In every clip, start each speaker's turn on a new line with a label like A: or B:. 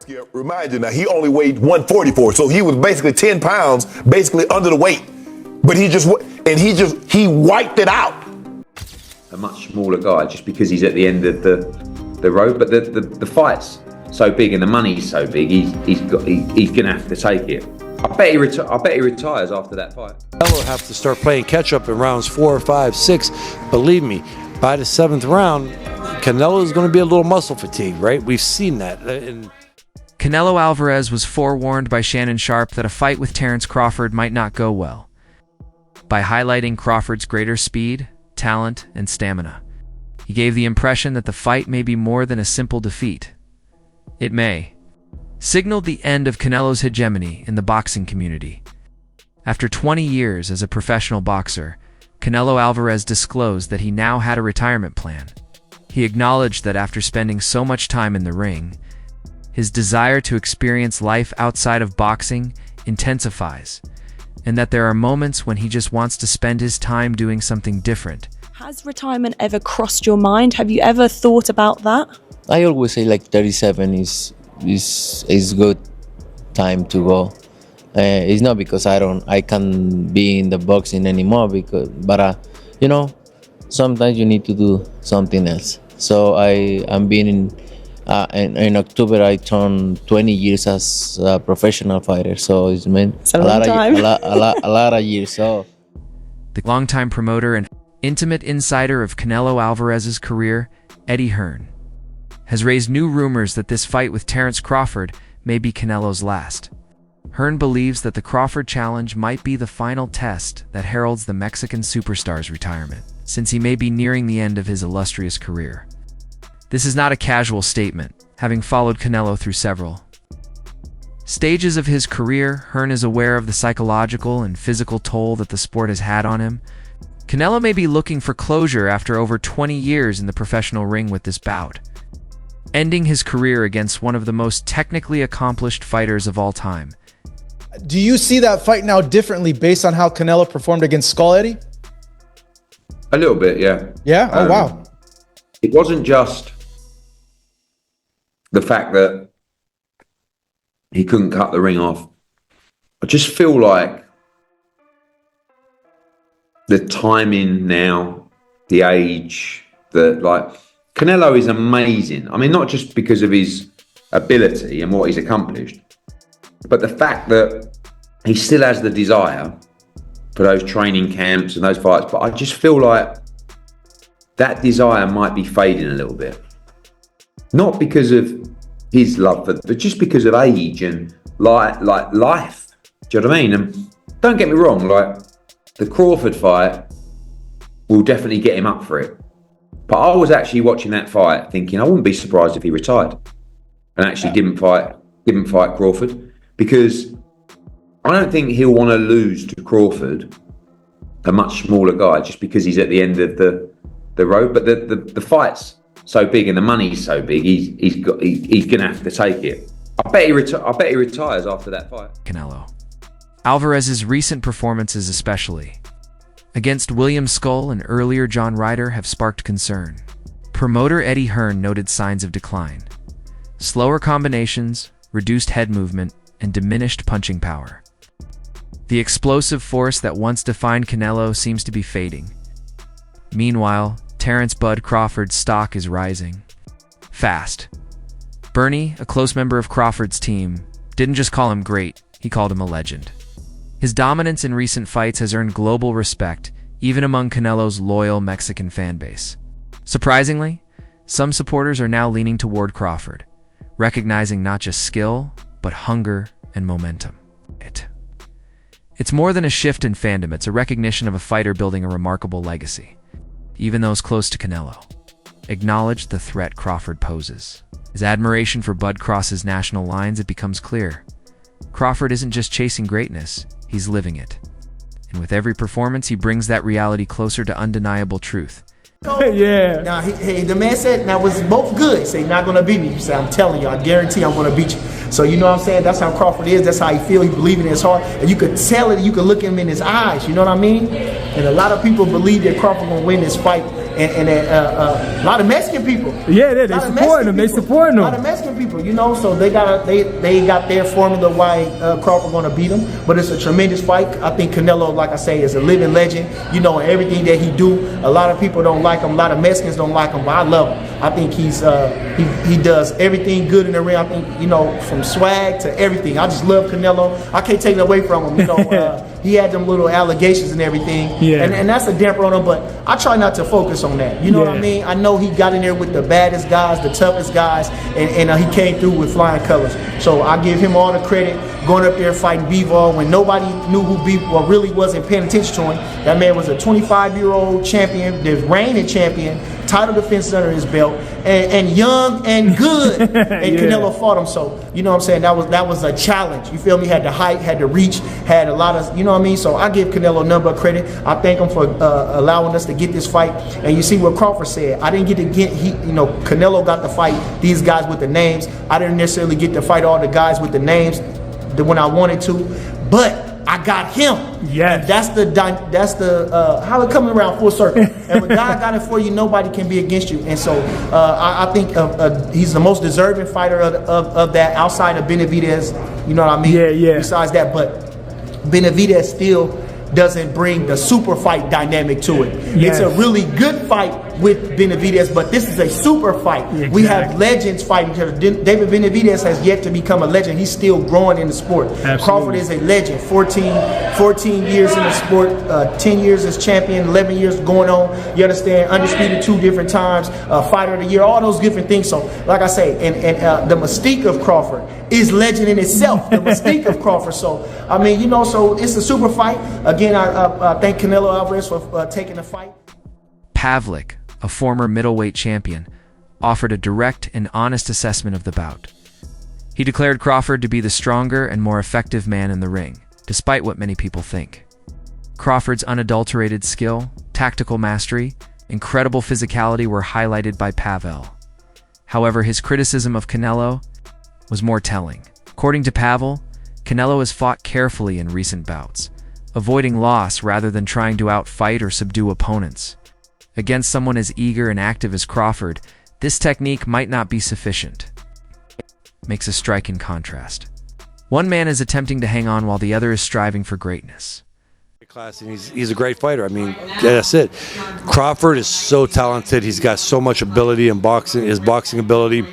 A: Yeah, remind you now, he only weighed 144, so he was basically 10 pounds, basically under the weight. But he wiped it out.
B: A much smaller guy, just because he's at the end of the road. But the fight's so big and the money's so big, he's gonna have to take it. I bet he retires after that fight.
C: Canelo will have to start playing catch up in rounds 4, 5, 6. Believe me, by the 7th round, Canelo is going to be a little muscle fatigued, right? We've seen that.
D: Canelo Alvarez was forewarned by Shannon Sharpe that a fight with Terence Crawford might not go well. By highlighting Crawford's greater speed, talent, and stamina, he gave the impression that the fight may be more than a simple defeat. It may signaled the end of Canelo's hegemony in the boxing community. After 20 years as a professional boxer, Canelo Alvarez disclosed that he now had a retirement plan. He acknowledged that after spending so much time in the ring, his desire to experience life outside of boxing intensifies, and that there are moments when he just wants to spend his time doing something different.
E: Has retirement ever crossed your mind? Have you ever thought about that?
F: I always say like 37 is good time to go. It's not because I can be in the boxing anymore, but sometimes you need to do something else. So I'm being in October I turned 20 years as a professional fighter. So it's meant a lot of years. So
D: the longtime promoter and intimate insider of Canelo Alvarez's career, Eddie Hearn, has raised new rumors that this fight with Terence Crawford may be Canelo's last. Hearn believes that the Crawford challenge might be the final test that heralds the Mexican superstar's retirement, since he may be nearing the end of his illustrious career. This is not a casual statement. Having followed Canelo through several stages of his career, Hearn is aware of the psychological and physical toll that the sport has had on him. Canelo may be looking for closure after over 20 years in the professional ring with this bout, ending his career against one of the most technically accomplished fighters of all time.
G: Do you see that fight now differently based on how Canelo performed against Skull Eddie?
B: A little bit, yeah.
G: Yeah? Oh, wow.
B: It wasn't just the fact that he couldn't cut the ring off. I just feel like the timing now, the age, Canelo is amazing. I mean, not just because of his ability and what he's accomplished, but the fact that he still has the desire for those training camps and those fights. But I just feel like that desire might be fading a little bit. Not because of his love, but just because of age and life. Do you know what I mean? And don't get me wrong, the Crawford fight will definitely get him up for it. But I was actually watching that fight thinking I wouldn't be surprised if he retired and actually didn't fight Crawford, because I don't think he'll want to lose to Crawford, a much smaller guy, just because he's at the end of the road. But the fight's so big and the money's so big, he's gonna have to take it. I bet he retires after that fight.
D: Canelo Alvarez's recent performances, especially against William Skull and earlier John Ryder, have sparked concern. Promoter Eddie Hearn noted signs of decline: slower combinations, reduced head movement, and diminished punching power. The explosive force that once defined Canelo seems to be fading. Meanwhile, Terence "Bud" Crawford's stock is rising fast. Bernie, a close member of Crawford's team, didn't just call him great, he called him a legend. His dominance in recent fights has earned global respect, even among Canelo's loyal Mexican fanbase. Surprisingly, some supporters are now leaning toward Crawford, recognizing not just skill, but hunger and momentum. It's more than a shift in fandom, it's a recognition of a fighter building a remarkable legacy. Even those close to Canelo acknowledge the threat Crawford poses. As admiration for Bud crosses national lines, it becomes clear Crawford isn't just chasing greatness, he's living it. And with every performance, he brings that reality closer to undeniable truth.
H: Yeah. Now, the man said, now it's both good. Say, you're not going to beat me. You say, I'm telling you, I guarantee I'm going to beat you. So, you know what I'm saying? That's how Crawford is. That's how he feel. He believe in his heart. And you could tell it. You could look him in his eyes. You know what I mean? And a lot of people believe that Crawford going to win this fight and a lot of Mexican people.
I: Yeah, they supporting him. They supporting him.
H: A lot of Mexican people, you know, so they got their formula why Crawford going to beat him. But it's a tremendous fight. I think Canelo, like I say, is a living legend. You know, everything that he do. A lot of people don't like him. A lot of Mexicans don't like him, but I love him. I think he does everything good in the ring. I think, you know, from swag to everything. I just love Canelo. I can't take it away from him. You know, he had them little allegations and everything, and that's a damper on him. But I try not to focus on that. You know what I mean? I know he got in there with the baddest guys, the toughest guys, and he came through with flying colors. So I give him all the credit. Going up there fighting Bivol when nobody knew who Bivol really wasn't paying attention to him. That man was a 25-year-old champion, the reigning champion, title defense under his belt, and young and good. And Canelo fought him. So, you know what I'm saying? That was a challenge. You feel me? Had the height, had the reach, had a lot of, you know what I mean? So I give Canelo none but credit. I thank him for allowing us to get this fight. And you see what Crawford said. I didn't get to Canelo got to fight these guys with the names. I didn't necessarily get to fight all the guys with the names when I wanted to, but I got him. Yes. That's the how it coming around full circle. And when God got it for you, nobody can be against you. And so I think he's the most deserving fighter of that outside of Benavidez. You know what I mean? Yeah. Besides that, but Benavidez still doesn't bring the super fight dynamic to it. Yes. It's a really good fight with Benavidez, but this is a super fight. Exactly. We have legends fighting each other. David Benavidez has yet to become a legend. He's still growing in the sport. Absolutely. Crawford is a legend. 14 years in the sport, 10 years as champion, 11 years going on. You understand? Undisputed 2 different times, fighter of the year, all those different things. So, like I say, and the mystique of Crawford is legend in itself. The mystique of Crawford. So, I mean, you know, so it's a super fight. Again, I thank Canelo Alvarez for taking the fight.
D: Pavlik, a former middleweight champion, offered a direct and honest assessment of the bout. He declared Crawford to be the stronger and more effective man in the ring, despite what many people think. Crawford's unadulterated skill, tactical mastery, incredible physicality were highlighted by Pavel. However, his criticism of Canelo was more telling. According to Pavel, Canelo has fought carefully in recent bouts, avoiding loss rather than trying to outfight or subdue opponents. Against someone as eager and active as Crawford, this technique might not be sufficient. Makes a striking contrast. One man is attempting to hang on while the other is striving for greatness.
C: He's a great fighter. I mean, that's it. Crawford is so talented. He's got so much ability in boxing, his boxing ability.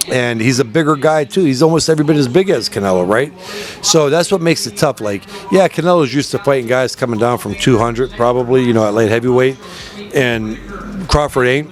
C: And he's a bigger guy, too. He's almost every bit as big as Canelo, right? So that's what makes it tough. Like, yeah, Canelo's used to fighting guys coming down from 200, probably, you know, at light heavyweight. And Crawford ain't.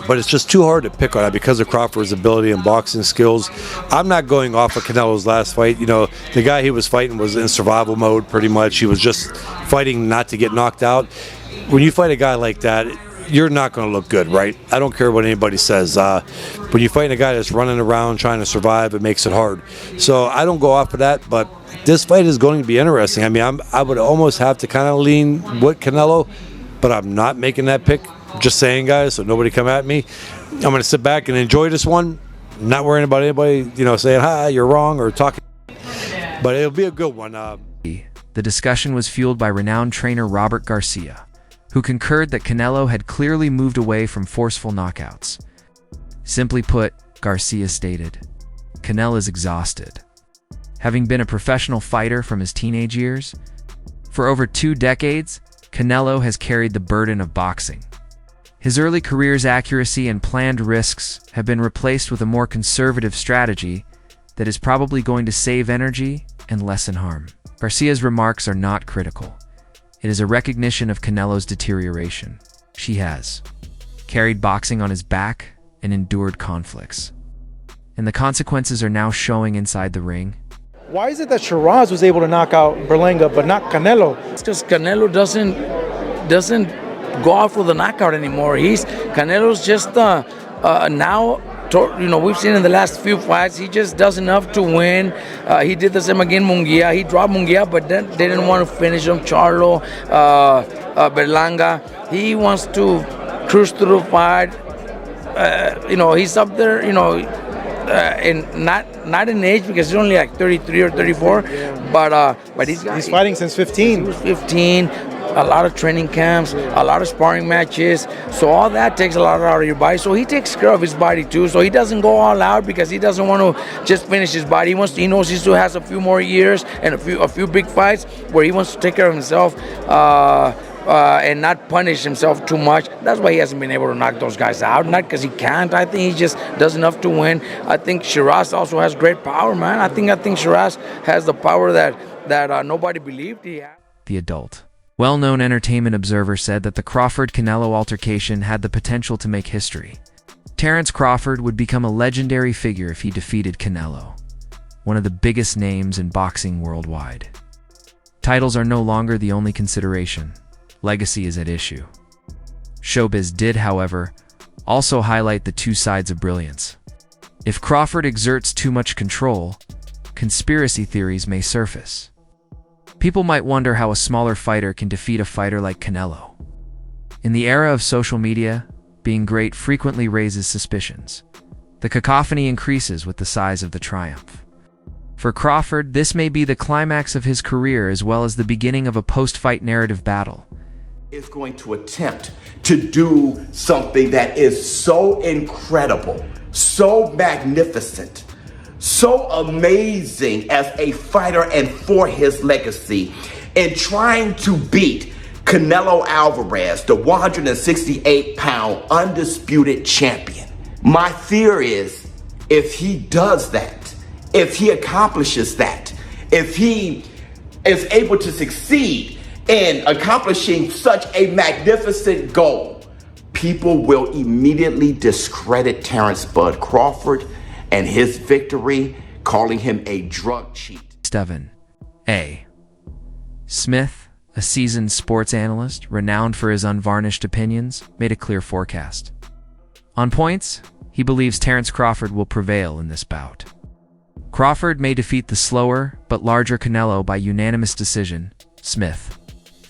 C: But it's just too hard to pick on that because of Crawford's ability and boxing skills. I'm not going off of Canelo's last fight. You know, the guy he was fighting was in survival mode, pretty much. He was just fighting not to get knocked out. When you fight a guy like that, you're not going to look good, right? I don't care what anybody says. When you fight a guy that's running around trying to survive, it makes it hard. So I don't go off of that, but this fight is going to be interesting. I mean, I would almost have to kind of lean with Canelo, but I'm not making that pick. Just saying, guys, so nobody come at me. I'm going to sit back and enjoy this one, not worrying about anybody, you know, saying, hi, you're wrong, or talking. But it'll be a good one.
D: The discussion was fueled by renowned trainer Robert Garcia, who concurred that Canelo had clearly moved away from forceful knockouts. Simply put, Garcia stated, Canelo is exhausted. Having been a professional fighter from his teenage years, for over 2 decades, Canelo has carried the burden of boxing. His early career's accuracy and planned risks have been replaced with a more conservative strategy that is probably going to save energy and lessen harm. Garcia's remarks are not critical. It is a recognition of Canelo's deterioration. He has carried boxing on his back and endured conflicts. And the consequences are now showing inside the ring.
G: Why is it that Shiraz was able to knock out Berlanga, but not Canelo?
J: It's because Canelo doesn't go out for the knockout anymore. Canelo's just now, you know, we've seen in the last few fights, he just does enough to win. He did the same against Munguia. He dropped Munguia, but then they didn't want to finish him. Charlo, Berlanga. He wants to cruise through the fight. You know, he's up there, you know, and not in age because he's only like 33 or 34, but he's
G: fighting since 15.
J: He was 15. a lot of training camps, a lot of sparring matches. So all that takes a lot out of your body. So he takes care of his body too. So he doesn't go all out because he doesn't want to just finish his body. He knows he still has a few more years and a few big fights where he wants to take care of himself. And not punish himself too much. That's why he hasn't been able to knock those guys out. Not because he can't. I think he just does enough to win. I think Shiraz also has great power, man. I think Shiraz has the power that nobody believed he had.
D: The adult. Well-known entertainment observer said that the Crawford-Canelo altercation had the potential to make history. Terence Crawford would become a legendary figure if he defeated Canelo, one of the biggest names in boxing worldwide. Titles are no longer the only consideration. Legacy is at issue. Showbiz did, however, also highlight the two sides of brilliance. If Crawford exerts too much control, conspiracy theories may surface. People might wonder how a smaller fighter can defeat a fighter like Canelo. In the era of social media, being great frequently raises suspicions. The cacophony increases with the size of the triumph. For Crawford, this may be the climax of his career as well as the beginning of a post-fight narrative battle.
K: Is going to attempt to do something that is so incredible, so magnificent, so amazing as a fighter and for his legacy, in trying to beat Canelo Alvarez, the 168-pound undisputed champion. My fear is if he does that, if he accomplishes that, if he is able to succeed in accomplishing such a magnificent goal, people will immediately discredit Terence Bud Crawford and his victory, calling him a drug cheat.
D: 7. A. Smith, a seasoned sports analyst renowned for his unvarnished opinions, made a clear forecast. On points, he believes Terence Crawford will prevail in this bout. Crawford may defeat the slower but larger Canelo by unanimous decision, Smith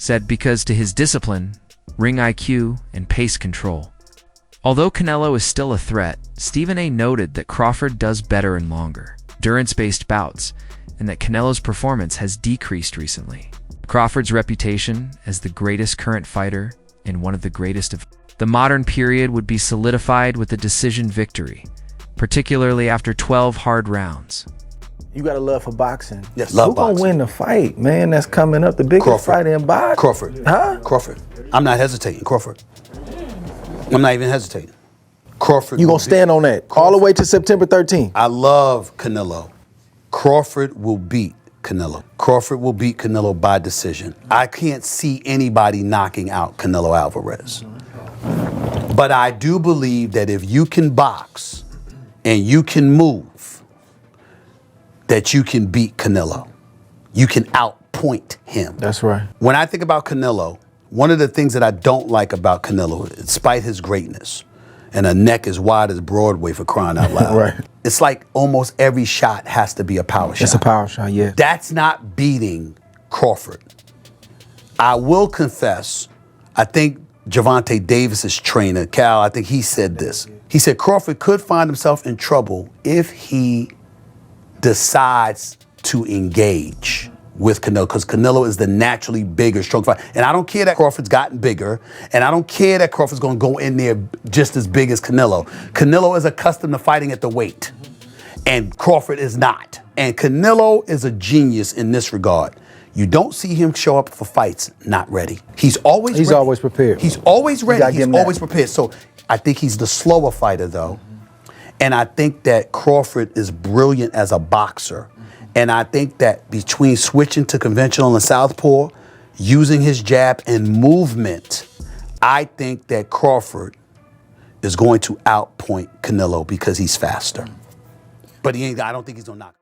D: said, because to his discipline, ring IQ, and pace control. Although Canelo is still a threat, Stephen A. noted that Crawford does better in longer, endurance-based bouts, and that Canelo's performance has decreased recently. Crawford's reputation as the greatest current fighter and one of the greatest of the modern period would be solidified with a decision victory, particularly after 12 hard rounds.
H: You got a love for boxing.
L: Yes, love
H: boxing. Who gonna win the fight, man? That's coming up, the biggest
L: Crawford.
H: fighter in boxing.
L: Crawford.
H: Huh?
L: Crawford. I'm not hesitating. Crawford. I'm not even hesitating. Crawford.
H: You gonna stand on that all the way to September 13th?
L: I love Canelo. Crawford will beat Canelo. Crawford will beat Canelo by decision. I can't see anybody knocking out Canelo Alvarez. But I do believe that if you can box and you can move, that you can beat Canelo. You can outpoint him.
H: That's right.
L: When I think about Canelo, one of the things that I don't like about Canelo, despite his greatness, and a neck as wide as Broadway for crying out loud.
H: Right.
L: It's like almost every shot has to be a power shot.
H: It's a power shot, yeah.
L: That's not beating Crawford. I will confess, I think Gervonta Davis's trainer, Cal, I think he said this. He said Crawford could find himself in trouble if he decides to engage with Canelo, because Canelo is the naturally bigger, strong fighter. And I don't care that Crawford's gotten bigger, and I don't care that Crawford's gonna go in there just as big as Canelo. Canelo is accustomed to fighting at the weight, and Crawford is not. And Canelo is a genius in this regard. You don't see him show up for fights not ready. He's always
H: prepared.
L: He's always ready. He's always
H: that.
L: prepared. So I think he's the slower fighter, though. And I think that Crawford is brilliant as a boxer. And I think that between switching to conventional and southpaw, using his jab and movement, I think that Crawford is going to outpoint Canelo because he's faster. But I don't think he's gonna knock.